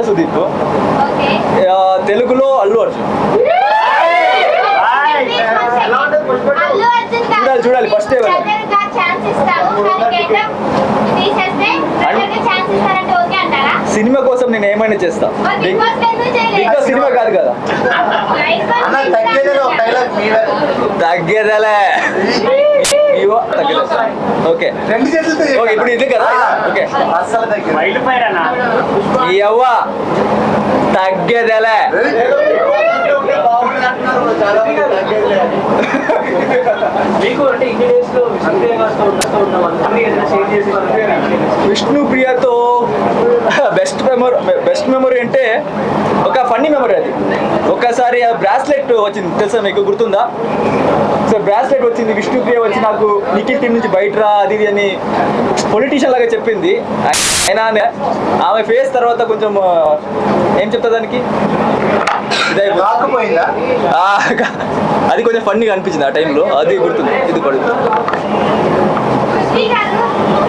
Sudeep, okay. తెలుగులో అల్లు అర్జున్. అల్లు అర్జున్ గారు చూడాలి ఫస్ట్ బ్రదర్గా ఛాన్స్ ఇస్తాము, కానీ గెటప్ తీసేస్తే బ్రదర్గా ఛాన్స్ ఇస్తారంటే ఓకే అంటారా? సినిమా కోసం నేను ఏమైనా చేస్తా. బిగ్ బాస్ ఎందుకు చేయలేదు? బిగ్ బాస్ సినిమా కాదు కదా. తగ్గేదలే ఓకే ఓకే ఇప్పుడు ఇది కదా. ఓకే ఈ అవ్వ తగ్గేదలే. విష్ణుప్రియతో బెస్ట్ మెమరీ అంటే ఒక ఫన్నీ మెమరీ. అది ఒకసారి బ్రాస్లెట్ వచ్చింది తెలుసా మీకు, గుర్తుందా? సో బ్రాస్లెట్ వచ్చింది, విష్ణుప్రియ వచ్చి నాకు నిఖిల్ టీం నుంచి బయట రా అది అని పొలిటీషియన్ లాగా చెప్పింది. అయినా ఆమె ఫేస్ తర్వాత కొంచెం ఏం చెప్తా దానికి అది కొంచెం ఫన్నీగా అనిపించింది ఆ టైంలో. అది గుర్తుంది. ఇది పడుతుంది.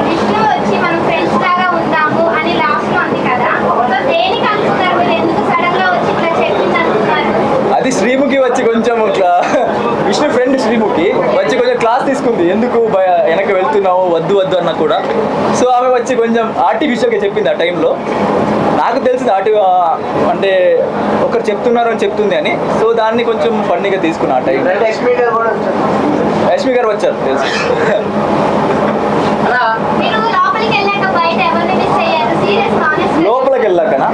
విష్ణు వచ్చి మనం ఫ్రెండ్స్ లాగా ఉంటాము అని లాస్ట్ లో అంది కదా, సో దేనికి అనుకున్నారు మీరు? ఎందుకు సడన్ గా వచ్చి ఇట్లా చెప్పింది అనుకున్నారు? అది శ్రీముఖి వచ్చి కొంచెం ఇట్లా, విష్ణు ఫ్రెండ్ శ్రీముఖి వచ్చి కొంచెం క్లాస్ తీసుకుంది, ఎందుకు వెనక్కి వెళ్తున్నావు వద్దు వద్దు అన్న కూడా. సో ఆమె వచ్చి కొంచెం ఆర్టిఫిషియల్గా చెప్పింది ఆ టైంలో. నాకు తెలిసింది అంటే ఒకరు చెప్తున్నారు అని చెప్తుంది అని. సో దాన్ని కొంచెం ఫన్నీగా తీసుకున్నా ఆ టైం. యష్మి గారు వచ్చారు తెలుసు. మీరు లోపలికి వెళ్ళాక బయట ఎవరిని మిస్ అయ్యారు? సీరియస్ హానెస్ట్ లోపలికి వెళ్ళాకనా